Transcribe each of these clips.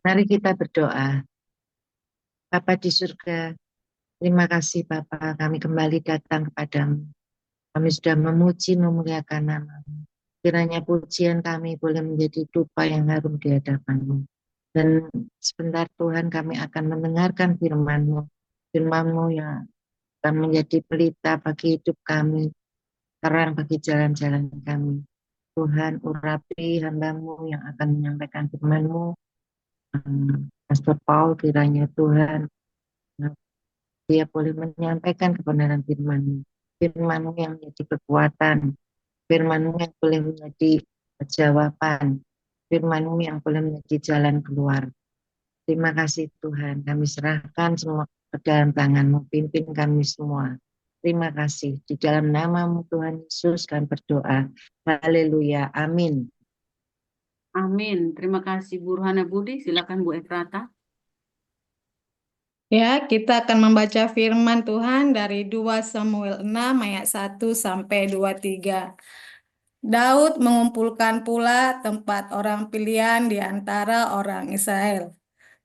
Mari kita berdoa. Bapa di surga, terima kasih Bapa, kami kembali datang kepadamu. Kami sudah memuji, memuliakan nama-Mu. Kiranya pujian kami boleh menjadi dupa yang harum di hadapan-Mu. Dan sebentar Tuhan kami akan mendengarkan firman-Mu. Firman-Mu yang akan menjadi pelita bagi hidup kami, terang bagi jalan-jalan kami. Tuhan urapi hamba-Mu yang akan menyampaikan firman-Mu. Pastor Paul, kiranya Tuhan dia boleh menyampaikan kebenaran firman-Mu. Firman-Mu yang menjadi kekuatan, firman-Mu yang boleh menjadi jawaban, firman-Mu yang boleh menjadi jalan keluar. Terima kasih Tuhan, kami serahkan semua ke dalam tangan-Mu, pimpin kami semua. Terima kasih, di dalam nama-Mu Tuhan Yesus kami berdoa. Haleluya, amin. Amin. Terima kasih Bu Ruhana Budi. Silakan Bu Efrata. Ya, kita akan membaca firman Tuhan dari 2 Samuel 6 ayat 1 sampai 23. Daud mengumpulkan pula tempat orang pilihan di antara orang Israel.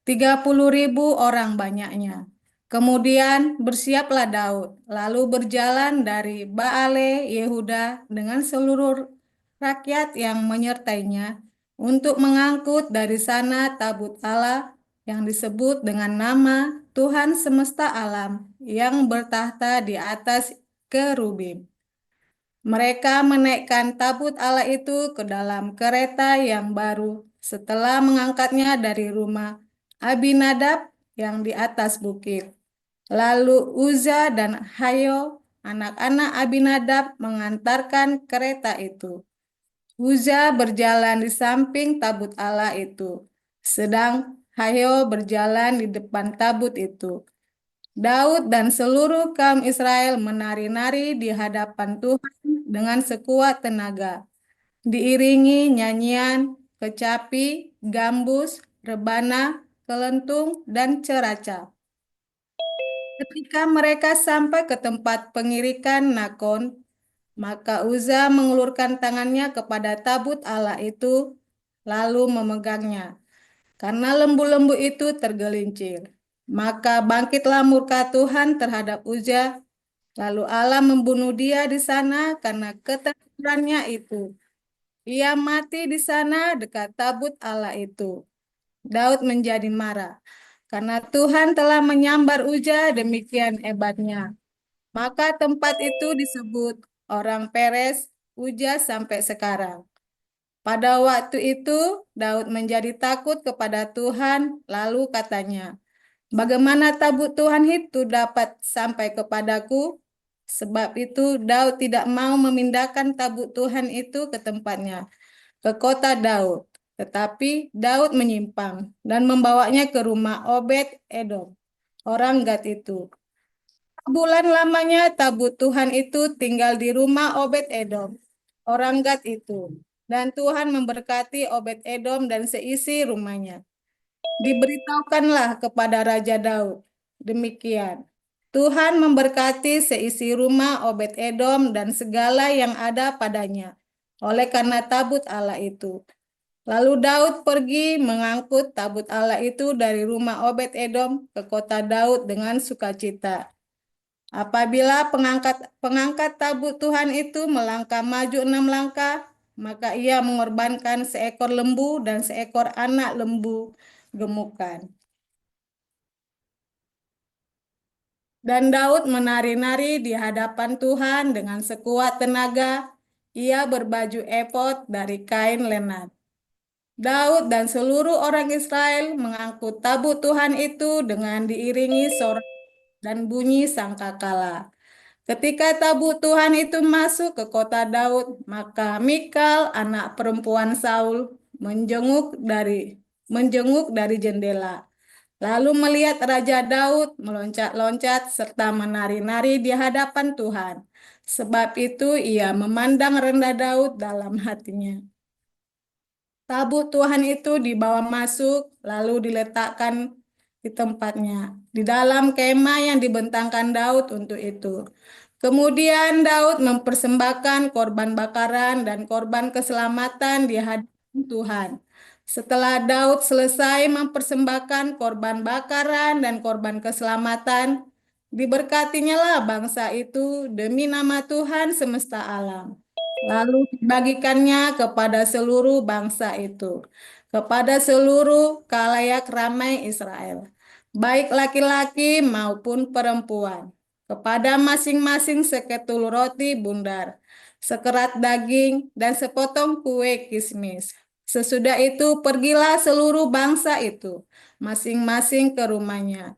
30.000 orang banyaknya. Kemudian bersiaplah Daud, lalu berjalan dari Baale Yehuda dengan seluruh rakyat yang menyertainya untuk mengangkut dari sana tabut Allah yang disebut dengan nama Tuhan semesta alam yang bertahta di atas kerubim. Mereka menaikkan tabut Allah itu ke dalam kereta yang baru setelah mengangkatnya dari rumah Abinadab yang di atas bukit. Lalu Uza dan Hayo, anak-anak Abinadab, mengantarkan kereta itu. Uza berjalan di samping tabut Allah itu, sedang Hayo berjalan di depan tabut itu. Daud dan seluruh kaum Israel menari-nari di hadapan Tuhan dengan sekuat tenaga, diiringi nyanyian, kecapi, gambus, rebana, kelentung, dan ceracap. Ketika mereka sampai ke tempat pengirikan Nakon, maka Uza mengulurkan tangannya kepada tabut Allah itu, lalu memegangnya. Karena lembu-lembu itu tergelincir. Maka bangkitlah murka Tuhan terhadap Uza, lalu Allah membunuh dia di sana karena keterpurannya itu. Ia mati di sana dekat tabut Allah itu. Daud menjadi marah, karena Tuhan telah menyambar Uza demikian hebatnya. Maka tempat itu disebut orang Peres Uza sampai sekarang. Pada waktu itu, Daud menjadi takut kepada Tuhan, lalu katanya, "Bagaimana tabut Tuhan itu dapat sampai kepadaku?" Sebab itu, Daud tidak mau memindahkan tabut Tuhan itu ke tempatnya, ke kota Daud. Tetapi Daud menyimpang dan membawanya ke rumah Obed Edom, orang Gad itu. Bulan lamanya tabut Tuhan itu tinggal di rumah Obed Edom, orang Gad itu. Dan Tuhan memberkati Obed Edom dan seisi rumahnya. Diberitahukanlah kepada Raja Daud. Demikian. Tuhan memberkati seisi rumah Obed Edom dan segala yang ada padanya. Oleh karena tabut Allah itu. Lalu Daud pergi mengangkut tabut Allah itu dari rumah Obed Edom ke kota Daud dengan sukacita. Apabila pengangkat tabut Tuhan itu melangkah maju 6 langkah, maka ia mengorbankan seekor lembu dan seekor anak lembu gemukan. Dan Daud menari-nari di hadapan Tuhan dengan sekuat tenaga. Ia berbaju efod dari kain lenan. Daud dan seluruh orang Israel mengangkut tabut Tuhan itu dengan diiringi sorak dan bunyi sangkakala. Ketika tabut Tuhan itu masuk ke kota Daud, maka Mikal, anak perempuan Saul, menjenguk dari jendela. Lalu melihat Raja Daud meloncat-loncat serta menari-nari di hadapan Tuhan. Sebab itu ia memandang rendah Daud dalam hatinya. Tabut Tuhan itu dibawa masuk, lalu diletakkan di tempatnya, di dalam kemah yang dibentangkan Daud untuk itu. Kemudian Daud mempersembahkan korban bakaran dan korban keselamatan di hadapan Tuhan. Setelah Daud selesai mempersembahkan korban bakaran dan korban keselamatan, diberkatinya lah bangsa itu demi nama Tuhan semesta alam. Lalu dibagikannya kepada seluruh bangsa itu, kepada seluruh khalayak ramai Israel, baik laki-laki maupun perempuan, kepada masing-masing seketul roti bundar, sekerat daging, dan sepotong kue kismis. Sesudah itu pergilah seluruh bangsa itu, masing-masing ke rumahnya.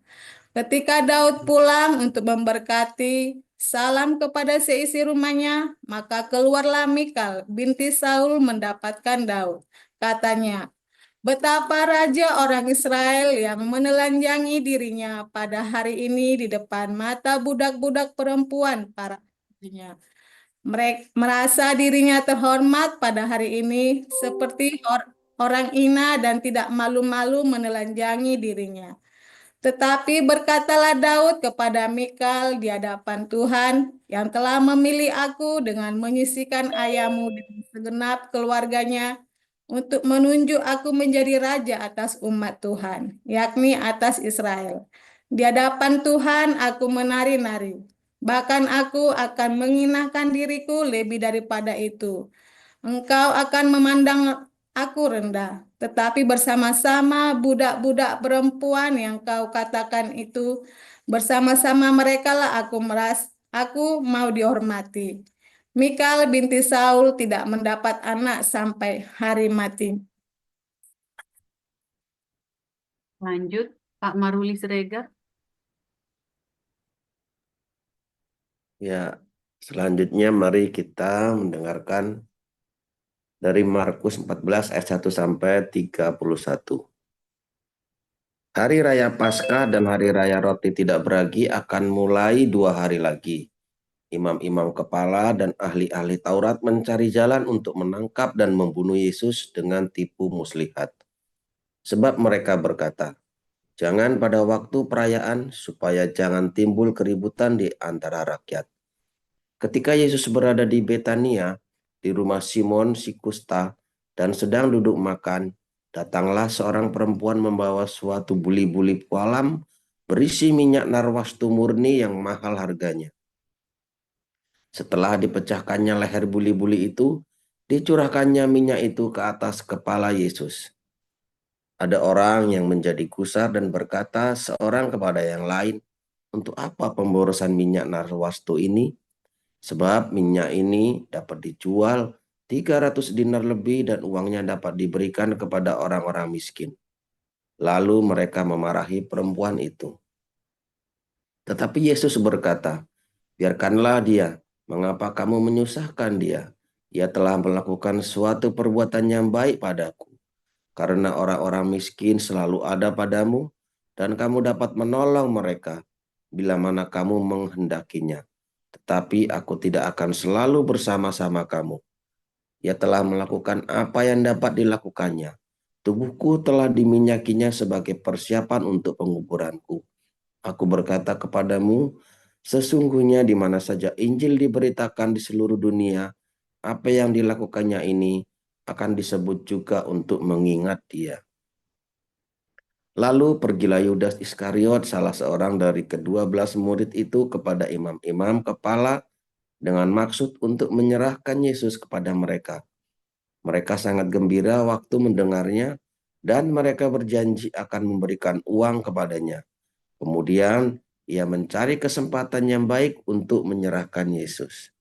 Ketika Daud pulang untuk memberkati, salam kepada seisi rumahnya, maka keluarlah Mikal binti Saul mendapatkan Daud. Katanya, betapa raja orang Israel yang menelanjangi dirinya pada hari ini di depan mata budak-budak perempuan para istrinya. Mereka merasa dirinya terhormat pada hari ini seperti orang hina dan tidak malu-malu menelanjangi dirinya. Tetapi berkatalah Daud kepada Mikal di hadapan Tuhan yang telah memilih aku dengan menyisihkan ayahmu dan segenap keluarganya untuk menunjuk aku menjadi raja atas umat Tuhan, yakni atas Israel. Di hadapan Tuhan aku menari-nari, bahkan aku akan menghinakan diriku lebih daripada itu. Engkau akan memandang aku rendah, tetapi bersama-sama budak-budak perempuan yang kau katakan itu, bersama-sama mereka lah aku mau dihormati. Mikal binti Saul tidak mendapat anak sampai hari mati. Lanjut, Pak Maruli Siregar. Ya, selanjutnya mari kita mendengarkan dari Markus 14 ayat 1 sampai 31. Hari Raya Paskah dan Hari Raya Roti Tidak Beragi akan mulai 2 hari lagi. Imam-imam kepala dan ahli-ahli Taurat mencari jalan untuk menangkap dan membunuh Yesus dengan tipu muslihat. Sebab mereka berkata, jangan pada waktu perayaan supaya jangan timbul keributan di antara rakyat. Ketika Yesus berada di Betania, di rumah Simon si kusta, dan sedang duduk makan, datanglah seorang perempuan membawa suatu buli-buli pualam berisi minyak narwastu murni yang mahal harganya. Setelah dipecahkannya leher buli-buli itu, dicurahkannya minyak itu ke atas kepala Yesus. Ada orang yang menjadi gusar dan berkata seorang kepada yang lain, untuk apa pemborosan minyak narwastu ini? Sebab minyak ini dapat dijual 300 dinar lebih dan uangnya dapat diberikan kepada orang-orang miskin. Lalu mereka memarahi perempuan itu. Tetapi Yesus berkata, biarkanlah dia, mengapa kamu menyusahkan dia? Ia telah melakukan suatu perbuatan yang baik padaku. Karena orang-orang miskin selalu ada padamu, dan kamu dapat menolong mereka bila mana kamu menghendakinya. Tetapi aku tidak akan selalu bersama-sama kamu. Ia telah melakukan apa yang dapat dilakukannya. Tubuhku telah diminyakinya sebagai persiapan untuk penguburanku. Aku berkata kepadamu, sesungguhnya di mana saja Injil diberitakan di seluruh dunia, apa yang dilakukannya ini akan disebut juga untuk mengingat dia. Lalu pergilah Yudas Iskariot, salah seorang dari ke-12 murid itu kepada imam-imam kepala dengan maksud untuk menyerahkan Yesus kepada mereka. Mereka sangat gembira waktu mendengarnya dan mereka berjanji akan memberikan uang kepadanya. Kemudian ia mencari kesempatan yang baik untuk menyerahkan Yesus.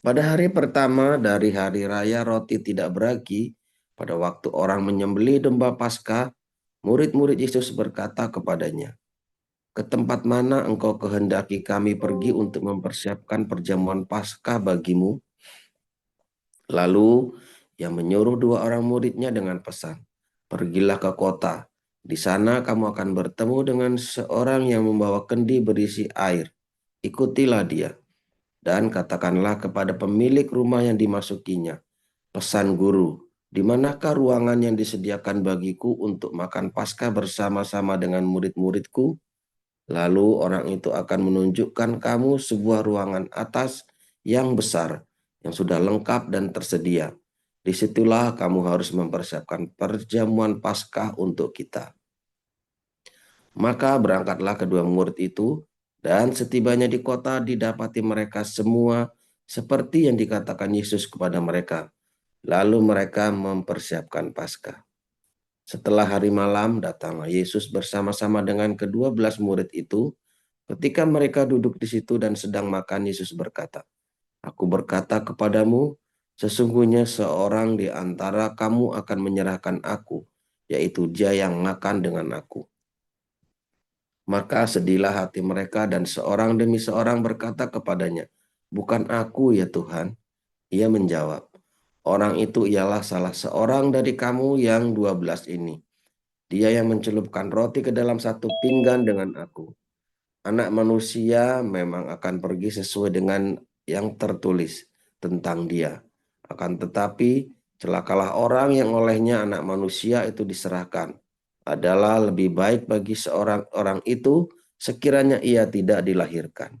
Pada hari pertama dari hari raya roti tidak beragi, pada waktu orang menyembelih domba Paskah, murid-murid Yesus berkata kepadanya, ke tempat mana engkau kehendaki kami pergi untuk mempersiapkan perjamuan Paskah bagimu? Lalu ia menyuruh 2 orang muridnya dengan pesan, pergilah ke kota. Di sana kamu akan bertemu dengan seorang yang membawa kendi berisi air. Ikutilah dia. Dan katakanlah kepada pemilik rumah yang dimasukinya, pesan guru, di manakah ruangan yang disediakan bagiku untuk makan Paskah bersama-sama dengan murid-muridku? Lalu orang itu akan menunjukkan kamu sebuah ruangan atas yang besar, yang sudah lengkap dan tersedia. Disitulah kamu harus mempersiapkan perjamuan Paskah untuk kita. Maka berangkatlah kedua murid itu, dan setibanya di kota didapati mereka semua seperti yang dikatakan Yesus kepada mereka. Lalu mereka mempersiapkan Paskah. Setelah hari malam, datanglah Yesus bersama-sama dengan ke-12 murid itu. Ketika mereka duduk di situ dan sedang makan, Yesus berkata, "Aku berkata kepadamu, sesungguhnya seorang di antara kamu akan menyerahkan aku, yaitu dia yang makan dengan aku." Maka sedihlah hati mereka dan seorang demi seorang berkata kepadanya, "Bukan aku ya Tuhan." Ia menjawab, "Orang itu ialah salah seorang dari kamu yang 12 ini. Dia yang mencelupkan roti ke dalam satu pinggan dengan aku. Anak manusia memang akan pergi sesuai dengan yang tertulis tentang dia. Akan tetapi, celakalah orang yang olehnya anak manusia itu diserahkan. Adalah lebih baik bagi seorang orang itu sekiranya ia tidak dilahirkan."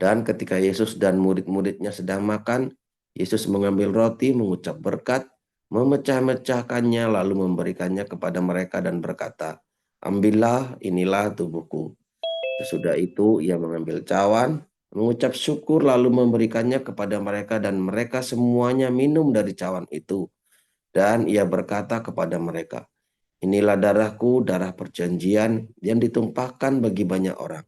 Dan ketika Yesus dan murid-muridnya sedang makan, Yesus mengambil roti, mengucap berkat, memecah-mecahkannya, lalu memberikannya kepada mereka dan berkata, "Ambillah, inilah tubuhku." Sesudah itu ia mengambil cawan, mengucap syukur, lalu memberikannya kepada mereka, dan mereka semuanya minum dari cawan itu. Dan ia berkata kepada mereka, "Inilah darahku, darah perjanjian yang ditumpahkan bagi banyak orang.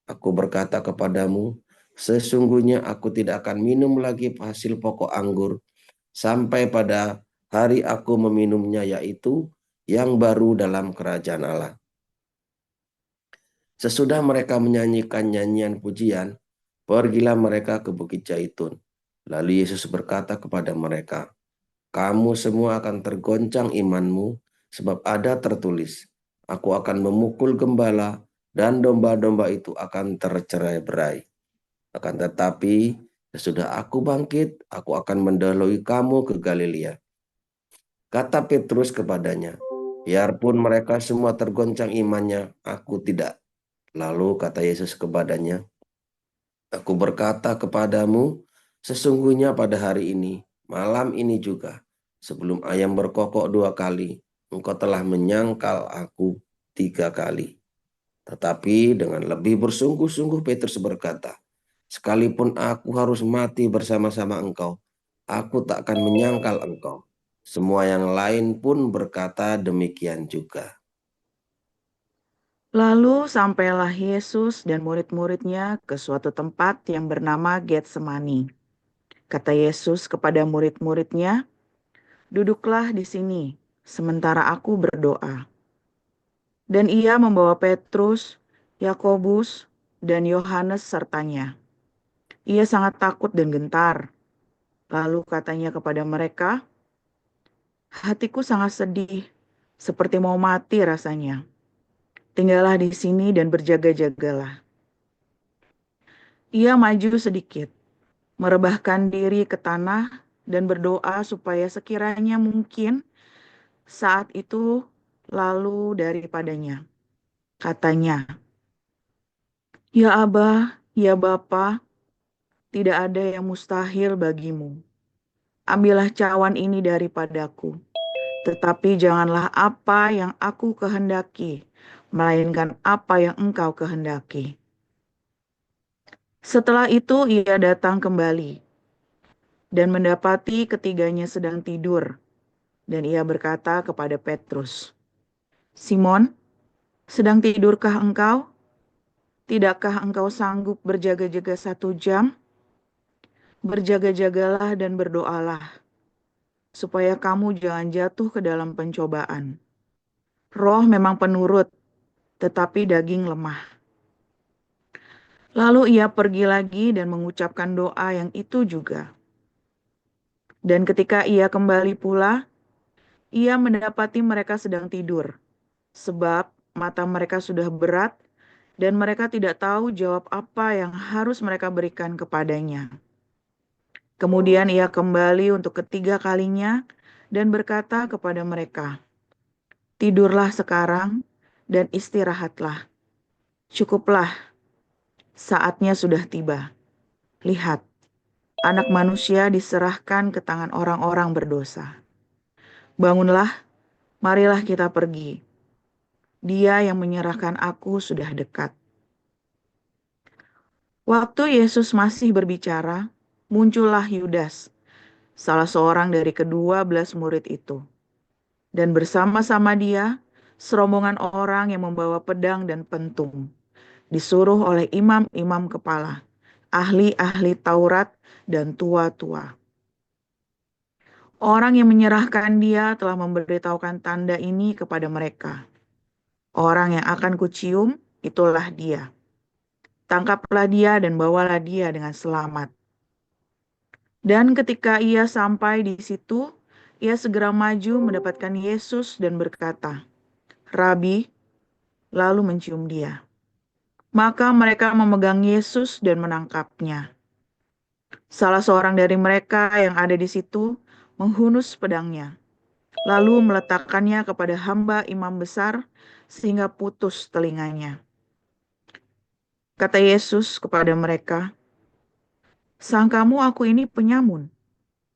Aku berkata kepadamu, sesungguhnya aku tidak akan minum lagi hasil pokok anggur sampai pada hari aku meminumnya, yaitu yang baru dalam kerajaan Allah." Sesudah mereka menyanyikan nyanyian pujian, pergilah mereka ke Bukit Zaitun. Lalu Yesus berkata kepada mereka, "Kamu semua akan tergoncang imanmu, sebab ada tertulis, aku akan memukul gembala, dan domba-domba itu akan tercerai-berai. Akan tetapi, sesudah aku bangkit, aku akan mendahului kamu ke Galilea." Kata Petrus kepadanya, "Biarpun mereka semua tergoncang imannya, aku tidak." Lalu kata Yesus kepadanya, "Aku berkata kepadamu, sesungguhnya pada hari ini, malam ini juga, sebelum ayam berkokok 2 kali, engkau telah menyangkal aku 3 kali." Tetapi dengan lebih bersungguh-sungguh Petrus berkata, "Sekalipun aku harus mati bersama-sama engkau, aku tak akan menyangkal engkau." Semua yang lain pun berkata demikian juga. Lalu sampailah Yesus dan murid-muridnya ke suatu tempat yang bernama Getsemani. Kata Yesus kepada murid-muridnya, "Duduklah di sini, sementara aku berdoa." Dan ia membawa Petrus, Yakobus, dan Yohanes sertanya. Ia sangat takut dan gentar. Lalu katanya kepada mereka, "Hatiku sangat sedih, seperti mau mati rasanya. Tinggallah di sini dan berjaga-jagalah." Ia maju sedikit, merebahkan diri ke tanah, dan berdoa supaya sekiranya mungkin saat itu lalu daripadanya. Katanya, "Ya Aba, ya Bapa, tidak ada yang mustahil bagimu. Ambillah cawan ini daripadaku. Tetapi janganlah apa yang aku kehendaki, melainkan apa yang Engkau kehendaki." Setelah itu ia datang kembali dan mendapati ketiganya sedang tidur. Dan ia berkata kepada Petrus, "Simon, sedang tidurkah engkau? Tidakkah engkau sanggup berjaga-jaga 1 jam? Berjaga-jagalah dan berdoalah, supaya kamu jangan jatuh ke dalam pencobaan. Roh memang penurut, tetapi daging lemah." Lalu ia pergi lagi dan mengucapkan doa yang itu juga. Dan ketika ia kembali pula, ia mendapati mereka sedang tidur, sebab mata mereka sudah berat dan mereka tidak tahu jawab apa yang harus mereka berikan kepadanya. Kemudian ia kembali untuk ketiga kalinya dan berkata kepada mereka, "Tidurlah sekarang dan istirahatlah. Cukuplah, saatnya sudah tiba. Lihat, Anak Manusia diserahkan ke tangan orang-orang berdosa. Bangunlah, marilah kita pergi. Dia yang menyerahkan aku sudah dekat." Waktu Yesus masih berbicara, muncullah Yudas, salah seorang dari ke-12 murid itu. Dan bersama-sama dia, serombongan orang yang membawa pedang dan pentung, disuruh oleh imam-imam kepala, ahli-ahli Taurat, dan tua-tua. Orang yang menyerahkan dia telah memberitahukan tanda ini kepada mereka. Orang yang akan kucium, itulah dia. Tangkaplah dia dan bawalah dia dengan selamat. Dan ketika ia sampai di situ, ia segera maju mendapatkan Yesus dan berkata, "Rabi," lalu mencium dia. Maka mereka memegang Yesus dan menangkapnya. Salah seorang dari mereka yang ada di situ menghunus pedangnya, lalu meletakkannya kepada hamba imam besar sehingga putus telinganya. Kata Yesus kepada mereka, "Sangkamu aku ini penyamun,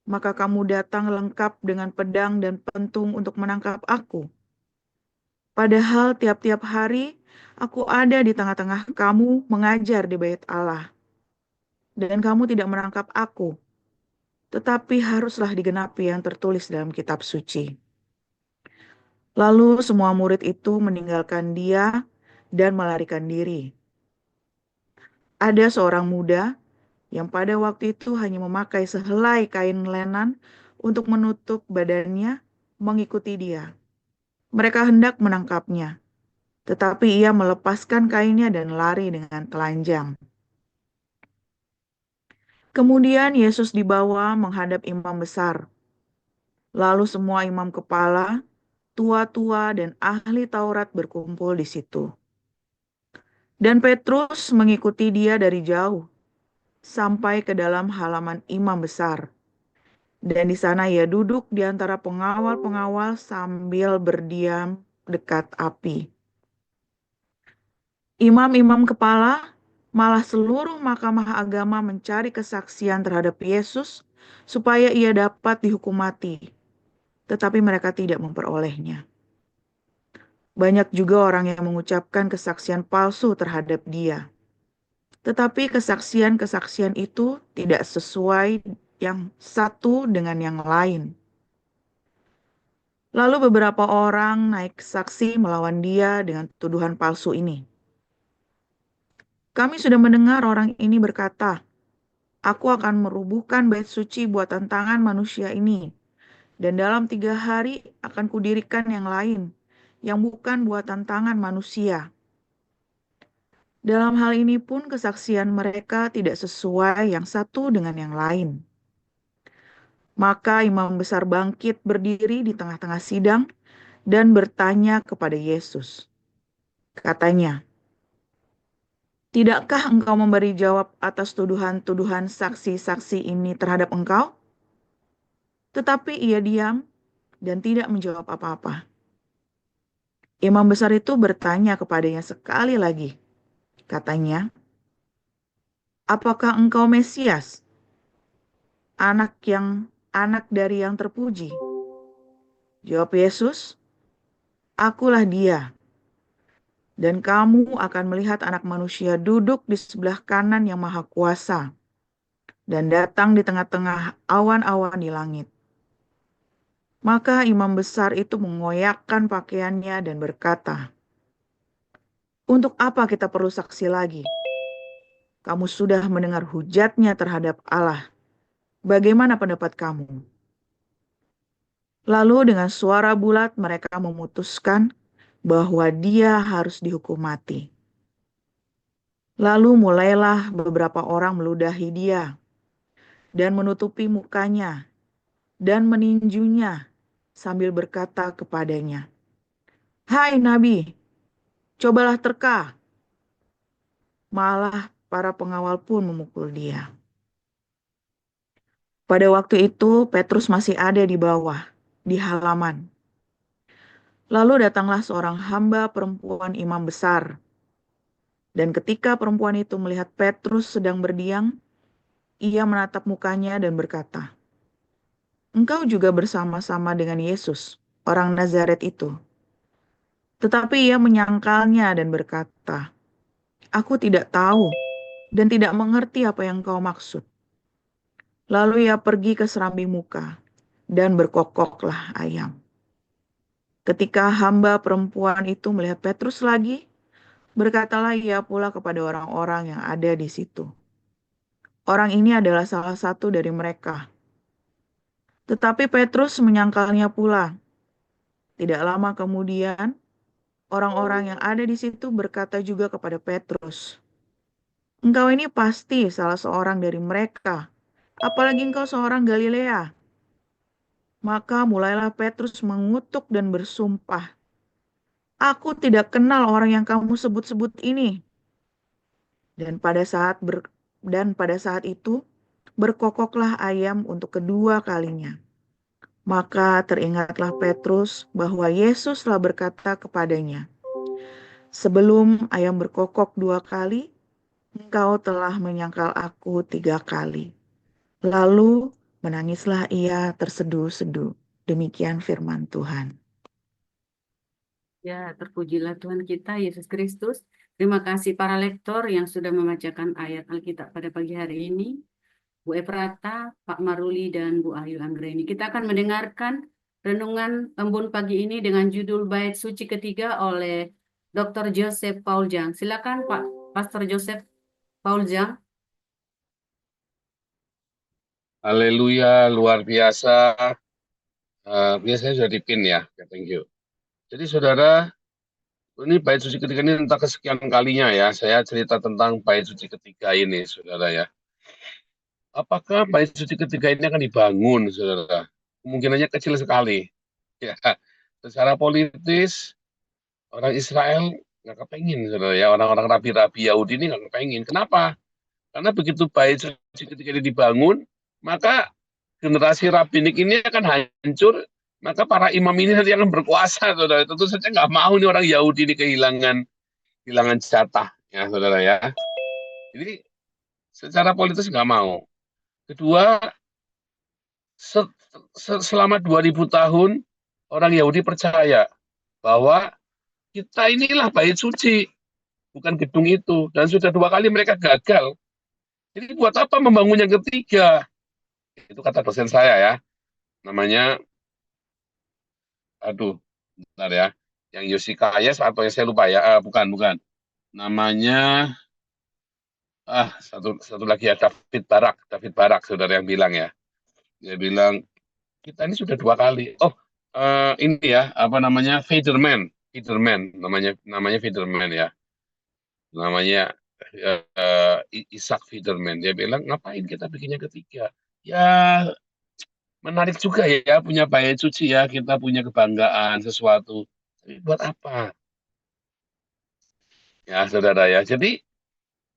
maka kamu datang lengkap dengan pedang dan pentung untuk menangkap aku. Padahal tiap-tiap hari aku ada di tengah-tengah kamu mengajar di bait Allah. Dan kamu tidak menangkap aku, tetapi haruslah digenapi yang tertulis dalam kitab suci." Lalu semua murid itu meninggalkan dia dan melarikan diri. Ada seorang muda yang pada waktu itu hanya memakai sehelai kain lenan untuk menutup badannya, mengikuti dia. Mereka hendak menangkapnya, tetapi ia melepaskan kainnya dan lari dengan telanjang. Kemudian Yesus dibawa menghadap imam besar. Lalu semua imam kepala, tua-tua, dan ahli Taurat berkumpul di situ. Dan Petrus mengikuti dia dari jauh, sampai ke dalam halaman imam besar. Dan di sana ia duduk di antara pengawal-pengawal sambil berdiam dekat api. Imam-imam kepala, malah seluruh mahkamah agama mencari kesaksian terhadap Yesus supaya ia dapat dihukum mati. Tetapi mereka tidak memperolehnya. Banyak juga orang yang mengucapkan kesaksian palsu terhadap dia. Tetapi kesaksian-kesaksian itu tidak sesuai yang satu dengan yang lain. Lalu beberapa orang naik saksi melawan dia dengan tuduhan palsu ini. "Kami sudah mendengar orang ini berkata, 'Aku akan merubuhkan bait suci buatan tangan manusia ini, dan dalam 3 hari akan kudirikan yang lain, yang bukan buatan tangan manusia.' Dalam hal ini pun kesaksian mereka tidak sesuai yang satu dengan yang lain." Maka imam besar bangkit berdiri di tengah-tengah sidang dan bertanya kepada Yesus. Katanya, "Tidakkah engkau memberi jawab atas tuduhan-tuduhan saksi-saksi ini terhadap engkau?" Tetapi ia diam dan tidak menjawab apa-apa. Imam besar itu bertanya kepadanya sekali lagi. Katanya, "Apakah engkau Mesias, anak dari yang terpuji?" Jawab Yesus, "Akulah dia. Dan kamu akan melihat Anak Manusia duduk di sebelah kanan Yang Maha Kuasa dan datang di tengah-tengah awan-awan di langit." Maka imam besar itu mengoyakkan pakaiannya dan berkata, "Untuk apa kita perlu saksi lagi? Kamu sudah mendengar hujatnya terhadap Allah. Bagaimana pendapat kamu?" Lalu dengan suara bulat mereka memutuskan bahwa dia harus dihukum mati. Lalu mulailah beberapa orang meludahi dia dan menutupi mukanya dan meninjunya sambil berkata kepadanya, "Hai Nabi, cobalah terka." Malah para pengawal pun memukul dia. Pada waktu itu Petrus masih ada di bawah, di halaman. Lalu datanglah seorang hamba perempuan imam besar. Dan ketika perempuan itu melihat Petrus sedang berdiam, ia menatap mukanya dan berkata, "Engkau juga bersama-sama dengan Yesus, orang Nazaret itu." Tetapi ia menyangkalnya dan berkata, "Aku tidak tahu dan tidak mengerti apa yang kau maksud." Lalu ia pergi ke serambi muka dan berkokoklah ayam. Ketika hamba perempuan itu melihat Petrus lagi, berkatalah ia pula kepada orang-orang yang ada di situ, "Orang ini adalah salah satu dari mereka." Tetapi Petrus menyangkalnya pula. Tidak lama kemudian, orang-orang yang ada di situ berkata juga kepada Petrus, "Engkau ini pasti salah seorang dari mereka, apalagi engkau seorang Galilea." Maka mulailah Petrus mengutuk dan bersumpah, "Aku tidak kenal orang yang kamu sebut-sebut ini." Dan pada saat itu berkokoklah ayam untuk kedua kalinya. Maka teringatlah Petrus bahwa Yesus telah berkata kepadanya, "Sebelum ayam berkokok 2 kali, engkau telah menyangkal aku 3 kali." Lalu menangislah ia terseduh-seduh. Demikian firman Tuhan. Ya, terpujilah Tuhan kita, Yesus Kristus. Terima kasih para lektor yang sudah membacakan ayat Alkitab pada pagi hari ini. Bu Efrata, Pak Maruli, dan Bu Ayu Anggreni. Kita akan mendengarkan renungan embun pagi ini dengan judul Bait Suci Ketiga oleh Dr. Joseph Pauljang. Silakan Pak Pastor Joseph Pauljang. Haleluya, luar biasa. Biasanya sudah dipin ya, thank you. Jadi saudara, ini bait suci ketiga ini entah kesekian kalinya ya, saya cerita tentang bait suci ketiga ini, saudara ya. Apakah bait suci ketiga ini akan dibangun, saudara? Kemungkinannya kecil sekali. Ya, secara politis, orang Israel nggak kepengin, saudara ya. Orang-orang rabi-rabi Yahudi ini nggak kepengin. Kenapa? Karena begitu bait suci ketiga ini dibangun, maka generasi rabbinik ini akan hancur, maka para imam ini nanti akan berkuasa, saudara. Tentu saja nggak mau nih orang Yahudi ini kehilangan jatah, ya saudara ya. Jadi secara politis nggak mau. Kedua, selama 2000 tahun orang Yahudi percaya bahwa kita inilah bait suci, bukan gedung itu. Dan sudah 2 kali mereka gagal. Jadi buat apa membangun yang ketiga? Itu kata dosen saya ya. Namanya, aduh, bentar ya. Yang Yosikayas atau yang saya lupa ya. Bukan. Namanya, satu lagi ya, David Barak, saudara yang bilang ya. Dia bilang, kita ini sudah 2 kali. Ini ya, apa namanya, Federman, namanya Federman ya. Namanya Isaac Federman. Dia bilang, ngapain kita bikin yang ketiga? Ya, menarik juga ya, punya bait suci ya, kita punya kebanggaan sesuatu. Tapi buat apa? Ya, saudara ya. Jadi,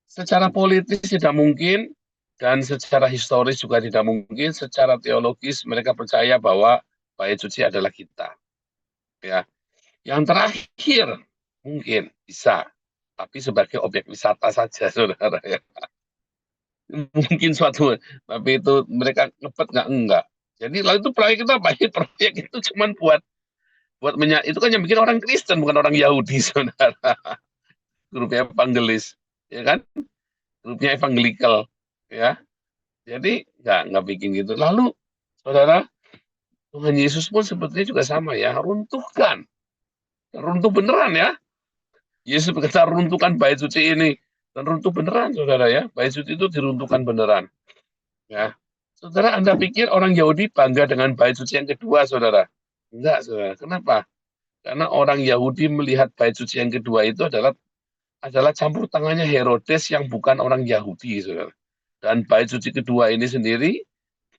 secara politis tidak mungkin, dan secara historis juga tidak mungkin. Secara teologis mereka percaya bahwa bait suci adalah kita. Ya, yang terakhir mungkin bisa, tapi sebagai objek wisata saja, saudara ya. Mungkin suatu, tapi itu mereka ngepet enggak. Jadi lalu itu proyek kita proyek itu cuman buat itu kan yang bikin orang Kristen bukan orang Yahudi, saudara. Grupnya evangelis, ya kan? Grupnya evangelical, ya. Jadi nggak bikin gitu. Lalu, saudara, Tuhan Yesus pun sebetulnya juga sama ya, runtuh beneran ya. Yesus berkata runtuhkan bait suci ini, dan runtuh beneran, saudara ya. Bait suci itu diruntuhkan beneran, ya. Saudara, Anda pikir orang Yahudi bangga dengan bait suci yang kedua, saudara? Enggak, saudara. Kenapa? Karena orang Yahudi melihat bait suci yang kedua itu adalah campur tangannya Herodes yang bukan orang Yahudi, saudara. Dan bait suci kedua ini sendiri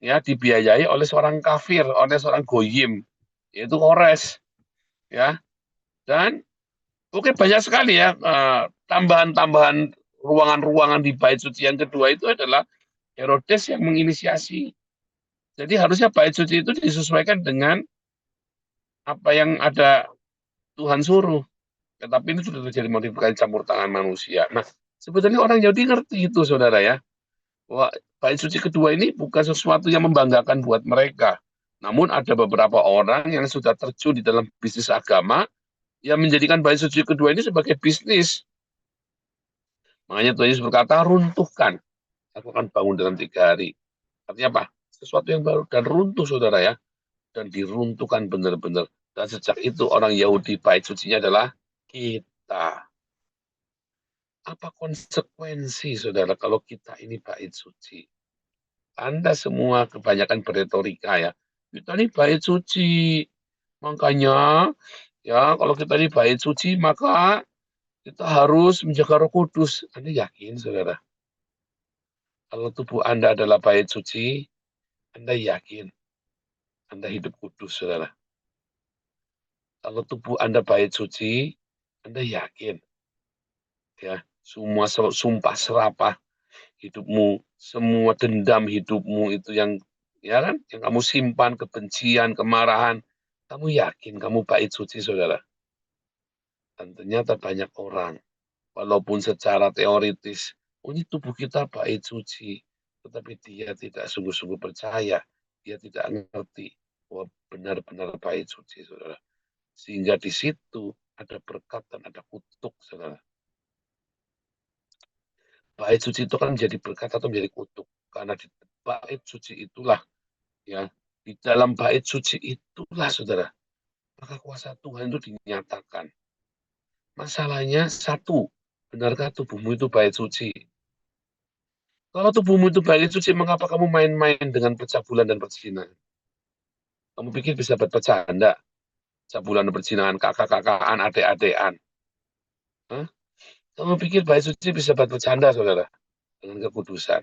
ya dibiayai oleh seorang kafir, oleh seorang goyim, yaitu Kores, ya. Dan banyak sekali ya tambahan-tambahan ruangan-ruangan di bait suci yang kedua itu adalah Herodes yang menginisiasi. Jadi harusnya bait suci itu disesuaikan dengan apa yang ada Tuhan suruh. Tetapi ini sudah terjadi modifikasi campur tangan manusia. Nah, sebetulnya orang Yahudi ngerti itu, saudara ya. Bahwa bait suci kedua ini bukan sesuatu yang membanggakan buat mereka. Namun ada beberapa orang yang sudah terjun di dalam bisnis agama yang menjadikan bait suci kedua ini sebagai bisnis. Makanya Tuhan Yesus berkata, runtuhkan. Aku akan bangun dalam 3 hari. Artinya apa? Sesuatu yang baru dan runtuh, saudara ya. Dan diruntuhkan benar-benar. Dan sejak itu orang Yahudi bait sucinya adalah kita. Apa konsekuensi, saudara, kalau kita ini bait suci? Anda semua kebanyakan berretorika ya. Kita ini bait suci. Makanya, ya kalau kita ini bait suci, maka kita harus menjaga Roh Kudus. Anda yakin, saudara? Kalau tubuh Anda adalah bait suci, Anda yakin Anda hidup kudus, saudara? Kalau tubuh Anda bait suci, Anda yakin ya semua sumpah serapah hidupmu, semua dendam hidupmu itu yang ya kan, yang kamu simpan, kebencian, kemarahan, kamu yakin kamu bait suci, saudara? Dan ternyata banyak orang, walaupun secara teoritis, oh ini tubuh kita bait suci, tetapi dia tidak sungguh-sungguh percaya, dia tidak ngerti bahwa benar-benar bait suci, saudara. Sehingga di situ ada berkat dan ada kutuk, saudara. Bait suci itu kan menjadi berkat atau menjadi kutuk. Karena di bait suci itulah, ya, di dalam bait suci itulah, saudara, maka kuasa Tuhan itu dinyatakan. Masalahnya satu, benarkah tubuhmu itu bait suci? Kalau tubuhmu itu bait suci, mengapa kamu main-main dengan percabulan dan perzinahan? Kamu pikir bisa bercanda? Percabulan dan perzinahan, kakak-kakakan, adik-adikan. Kamu pikir bait suci bisa bercanda, saudara? Dengan kekudusan.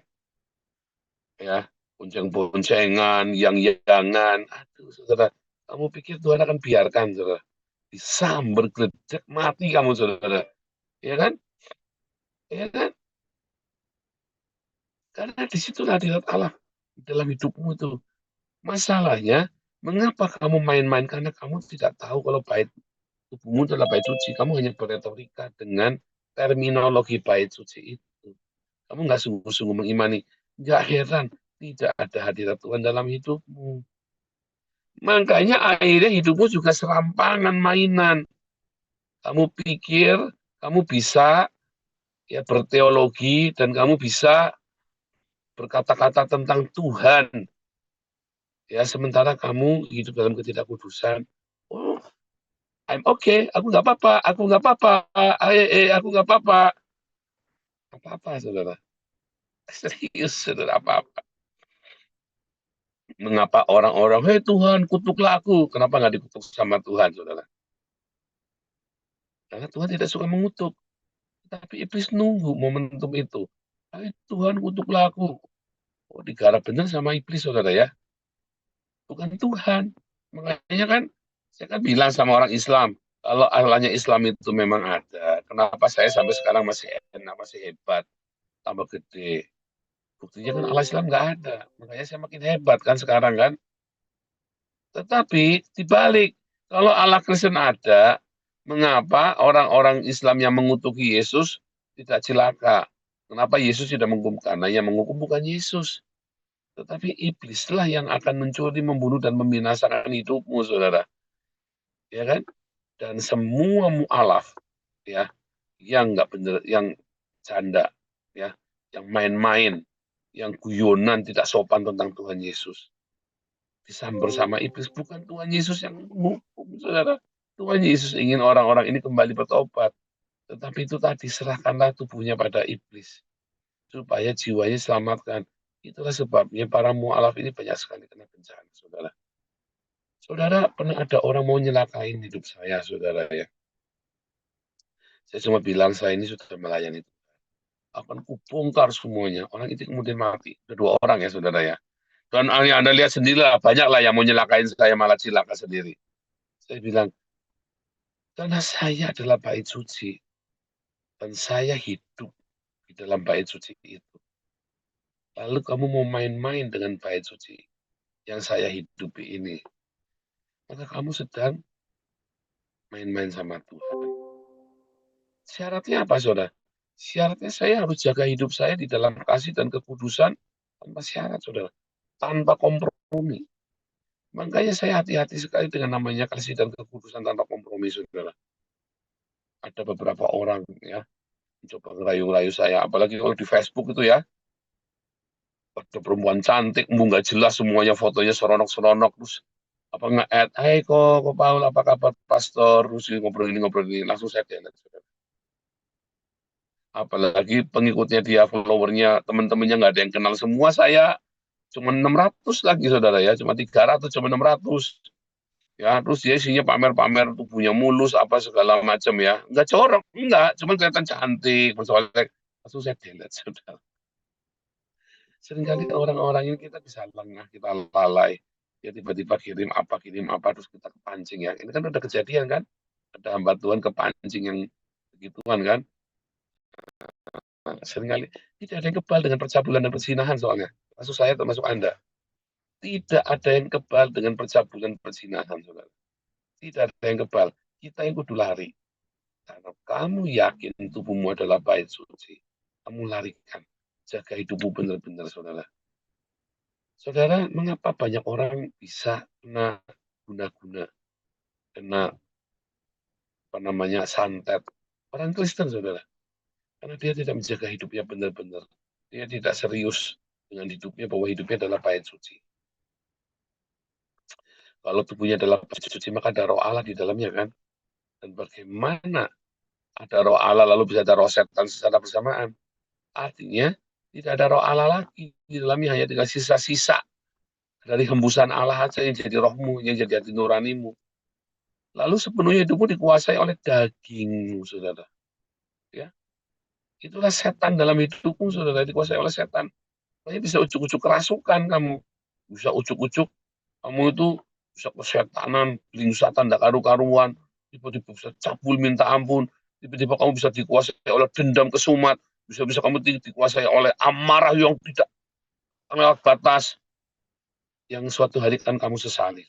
Ya, bonceng-boncengan, yang-yangan. Aduh, saudara. Kamu pikir Tuhan akan biarkan, saudara? Disambar, geledek, mati kamu, saudara. Ya kan? Ya kan? Karena disitulah hadirat Allah dalam hidupmu itu. Masalahnya, mengapa kamu main-main? Karena kamu tidak tahu kalau bait tubuhmu adalah bait suci. Kamu hanya berretorika dengan terminologi bait suci itu. Kamu nggak sungguh-sungguh mengimani. Nggak heran, tidak ada hadirat Tuhan dalam hidupmu. Makanya akhirnya hidupmu juga serampangan mainan. Kamu pikir kamu bisa ya berteologi dan kamu bisa berkata-kata tentang Tuhan. Ya, sementara kamu hidup dalam ketidakkudusan. Oh, I'm okay, aku nggak apa-apa, aku nggak apa-apa, aku nggak apa-apa. Apa-apa, saudara. Serius, saudara, apa-apa. Mengapa orang-orang, hei Tuhan, kutuklah aku. Kenapa nggak dikutuk sama Tuhan, saudara? Karena Tuhan tidak suka mengutuk. Tapi iblis nunggu momentum itu. Hei Tuhan, kutuklah aku. Oh, digarap benar sama iblis, saudara ya. Bukan Tuhan. Makanya kan, saya kan bilang sama orang Islam, kalau Allahnya Islam itu memang ada, kenapa saya sampai sekarang masih enak, masih hebat, tambah gede. Buktinya kan Allah Islam nggak ada. Makanya saya makin hebat kan sekarang kan. Tetapi dibalik, kalau Allah Kristen ada, mengapa orang-orang Islam yang mengutuki Yesus tidak celaka? Kenapa Yesus tidak menghukum? Karena yang menghukum bukan Yesus, tetapi iblislah yang akan mencuri, membunuh, dan membinasakan hidupmu, saudara. Ya kan? Dan semua mu'alaf, ya, yang nggak benar, yang canda, ya, yang main-main, yang guyonan tidak sopan tentang Tuhan Yesus, disambar sama iblis. Bukan Tuhan Yesus yang menghukum, saudara. Tuhan Yesus ingin orang-orang ini kembali bertobat. Tetapi itu tadi, serahkanlah tubuhnya pada iblis. Supaya jiwanya selamatkan. Itulah sebabnya para mu'alaf ini banyak sekali kena bencana, saudara. Saudara, pernah ada orang mau nyelakain hidup saya, saudara ya. Saya cuma bilang, saya ini sudah melayani Tuhan. Akan kubongkar semuanya. Orang itu kemudian mati. Ada 2 orang ya, saudara ya. Dan Anda lihat sendirilah, banyaklah yang mau nyelakain saya, malah celaka sendiri. Saya bilang, karena saya adalah bait suci. Dan saya hidup di dalam bait suci itu. Lalu kamu mau main-main dengan bait suci yang saya hidupi ini. Maka kamu sedang main-main sama Tuhan. Syaratnya apa, saudara? Syaratnya saya harus jaga hidup saya di dalam kasih dan kekudusan tanpa syarat, saudara, tanpa kompromi. Makanya saya hati-hati sekali dengan namanya kasih dan kekudusan tanpa kompromi, saudara. Ada beberapa orang ya, mencoba ngerayu-rayu saya, apalagi kalau di Facebook itu ya, ada perempuan cantik, nggak jelas semuanya fotonya seronok-seronok, terus apa nge-add, hai kok Paul, apa kabar pastor, terus ngobrol ini, langsung saya delete, saudara. Apalagi pengikutnya dia, followernya, teman-temannya nggak ada yang kenal semua, saya cuma 600 lagi, saudara ya, cuma 300, cuma 600. Ya, terus dia isinya pamer-pamer tubuhnya mulus, apa segala macam ya. Nggak jorok, enggak, cuma kelihatan cantik, bersolek. Langsung saya delete, saudara. Seringkali orang-orang ini kita bisa lengah, kita lalai. Ya tiba-tiba kirim apa, terus kita kepancing ya. Ini kan udah kejadian kan? Ada hamba Tuhan kepancing yang begituan kan? Nah, seringkali tidak ada yang kebal dengan percabulan dan perzinahan soalnya. Maksud saya termasuk Anda. Tidak ada yang kebal dengan percabulan perzinahan, saudara. Tidak ada yang kebal. Kita yang kudu lari. Karena kamu yakin tubuhmu adalah bait suci, kamu larikan. Jaga hidupmu benar-benar, saudara. Saudara, mengapa banyak orang bisa kena guna-guna, kena apa namanya santet? Orang Kristen, saudara. Karena dia tidak menjaga hidupnya benar-benar. Dia tidak serius dengan hidupnya bahwa hidupnya adalah bait suci. Kalau tubuhnya adalah bait suci, maka ada roh Allah di dalamnya kan. Dan bagaimana ada roh Allah lalu bisa ada roh setan secara bersamaan? Artinya tidak ada roh Allah lagi di dalamnya, hanya tinggal sisa-sisa dari hembusan Allah aja yang jadi rohmu, yang jadi hati nuranimu. Lalu sepenuhnya hidupmu dikuasai oleh dagingmu, saudara. Ya, itulah setan dalam hidupmu, saudara, dikuasai oleh setan. Makanya bisa ucuk-ucuk kerasukan kamu, bisa ucuk-ucuk kamu itu bisa kesetanan, belingsatan, tak karu-karuan, tiba-tiba bisa cabul minta ampun, tiba-tiba kamu bisa dikuasai oleh dendam kesumat, bisa-bisa kamu dikuasai oleh amarah yang tidak lewat batas, yang suatu hari kan kamu sesali.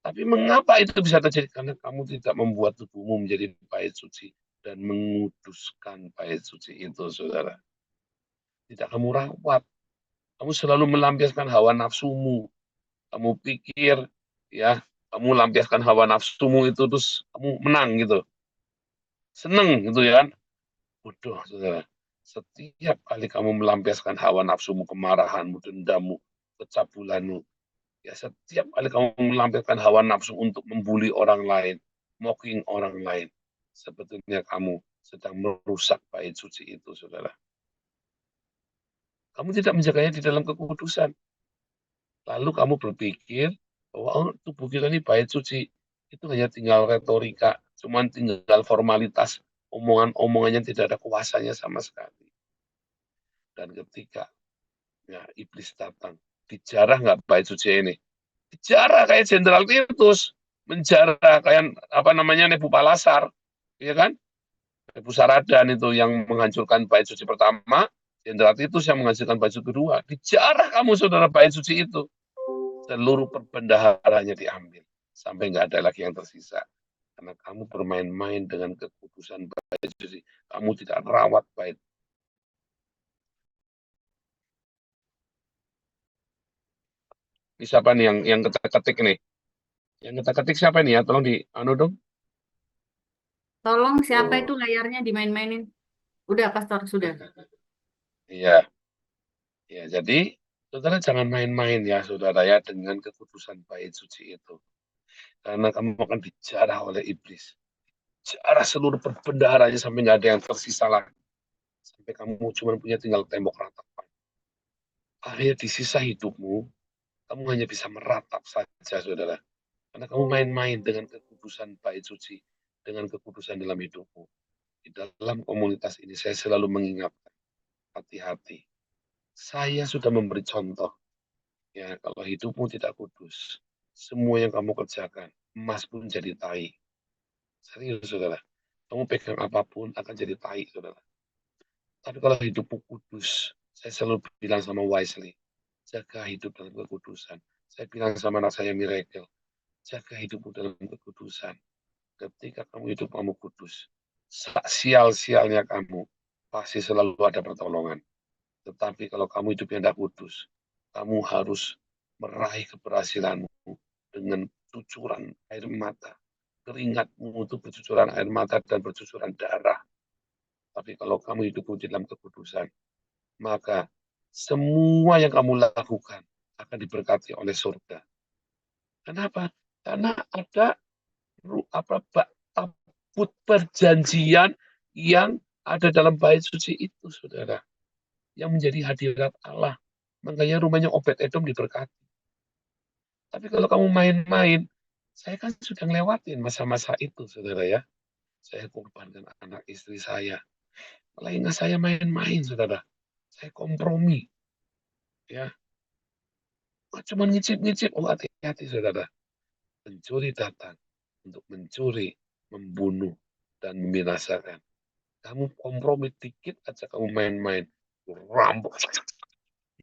Tapi mengapa itu bisa terjadi? Karena kamu tidak membuat tubuhmu menjadi bait suci dan menguduskan bait suci itu, saudara. Tidak kamu rawat. Kamu selalu melampiaskan hawa nafsumu. Kamu pikir, ya, kamu lampiaskan hawa nafsumu itu terus kamu menang gitu. Seneng gitu ya kan. Bodoh, saudara. Setiap kali kamu melampiaskan hawa nafsumu, kemarahanmu, dendammu, kecabulanmu, ya setiap kali kamu melampiaskan hawa nafsu untuk membuli orang lain, mocking orang lain, sebetulnya kamu sedang merusak bait suci itu, saudara. Kamu tidak menjaganya di dalam kekudusan. Lalu kamu berpikir bahwa oh, tubuh kita ini bait suci. Itu hanya tinggal retorika, cuman tinggal formalitas, omongan-omongannya tidak ada kuasanya sama sekali. Dan ketika ya, iblis datang, dijarah nggak bait suci ini? Dijarah kayak Jenderal Titus, menjarah kayak apa namanya Nebuchadnezzar, ya kan? Nebuzaradan itu yang menghancurkan bait suci pertama, Jenderal Titus yang menghancurkan bait suci kedua. Dijarah kamu, saudara, bait suci itu. Seluruh perbendaharanya diambil sampai nggak ada lagi yang tersisa. Karena kamu bermain-main dengan kekudusan bait suci, kamu tidak rawat bait. Ini siapa nih yang ketik-ketik nih? Yang ketik-ketik siapa nih ya? Tolong di anu dong. Tolong siapa Oh. itu layarnya dimain-mainin? Udah, Pastor, sudah. Iya. Ya, jadi saudara jangan main-main ya, saudara ya, dengan kekudusan bait suci itu. Karena kamu akan dijarah oleh iblis. Jarah seluruh perbendaharanya sampai nggak ada yang tersisa lagi. Sampai kamu cuma punya tinggal tembok ratapan. Akhirnya di sisa hidupmu, kamu hanya bisa meratap saja, saudara. Karena kamu main-main dengan kekudusan bait suci, dengan kekudusan dalam hidupmu. Di dalam komunitas ini saya selalu mengingatkan, hati-hati. Saya sudah memberi contoh. Ya, kalau hidupmu tidak kudus, semua yang kamu kerjakan, emas pun jadi tai. Serius, saudara. Kamu pegang apapun akan jadi tai, saudara. Tapi kalau hidupmu kudus, saya selalu bilang sama Wisely, jaga hidup dalam kekudusan. Saya bilang sama anak saya Miracle, jaga hidupmu dalam kekudusan. Ketika kamu hidup kamu kudus, sial-sialnya kamu, pasti selalu ada pertolongan. Tetapi kalau kamu hidupnya tidak kudus, kamu harus meraih keberhasilanmu dengan cucuran air mata. Keringatmu itu bercucuran air mata dan bercucuran darah. Tapi kalau kamu hidup di dalam kekudusan, maka semua yang kamu lakukan akan diberkati oleh surga. Kenapa? Karena ada tabut perjanjian yang ada dalam bait suci itu, saudara, yang menjadi hadirat Allah. Makanya rumahnya Obed-Edom diberkati. Tapi kalau kamu main-main, saya kan sudah ngelewatin masa-masa itu, saudara ya. Saya korbankan anak istri saya. Lainnya saya main-main, saudara. Saya kompromi. Ya, cuma ngicip-ngicip. Oh, hati-hati, saudara. Pencuri datang untuk mencuri, membunuh, dan membinasakan. Kamu kompromi dikit aja, kamu main-main. Rampok.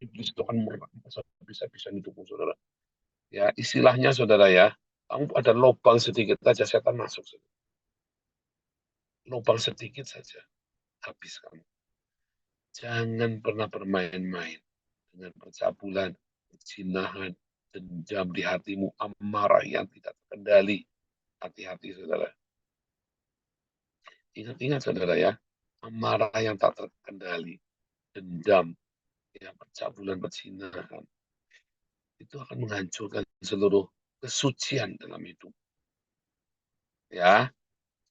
Iblis itu akan merampok bisa-bisa hidupmu, saudara. Ya, istilahnya, saudara ya, kamu ada lubang sedikit aja, setan masuk. Saudara. Lubang sedikit saja, habis kamu. Jangan pernah bermain-main dengan percabulan, perzinahan, dendam di hatimu, amarah yang tidak terkendali. Hati-hati, saudara. Ingat-ingat, saudara ya, amarah yang tak terkendali, dendam, ya, percabulan, perzinahan, itu akan menghancurkan seluruh kesucian dalam hidup. Ya,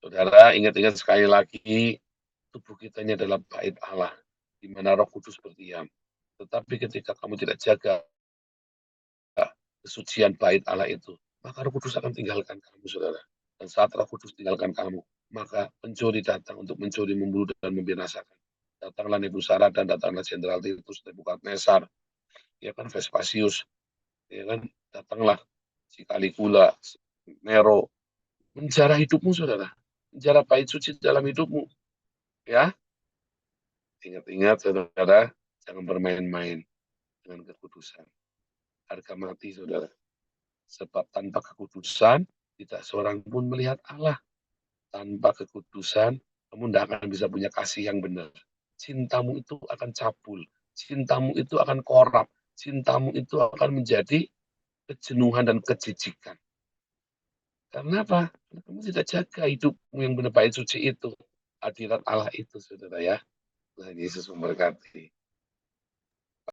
saudara, ingat-ingat sekali lagi, tubuh kita ini adalah bait Allah, di mana Roh Kudus berdiam. Tetapi ketika kamu tidak jaga kesucian bait Allah itu, maka Roh Kudus akan tinggalkan kamu, saudara. Dan saat Roh Kudus tinggalkan kamu, maka pencuri datang untuk mencuri, membunuh, dan membinasakan. Datanglah Nebuzaradan, datanglah Jenderal Titus, Nebukadnezar, ya kan, Vespasius, ya kan, datanglah si Caligula, Nero, menjara hidupmu, saudara. Menjara bait suci dalam hidupmu. Ya, ingat-ingat, saudara, jangan bermain-main dengan kekudusan. Harga mati, saudara. Sebab tanpa kekudusan, tidak seorang pun melihat Allah. Tanpa kekudusan, kamu tidak akan bisa punya kasih yang benar. Cintamu itu akan cabul. Cintamu itu akan korup. Cintamu itu akan menjadi kejenuhan dan kejijikan. Karena apa? Karena kamu tidak jaga hidupmu yang benar bait suci itu. Hadirat Allah itu, saudara ya. Tuhan Yesus memberkati.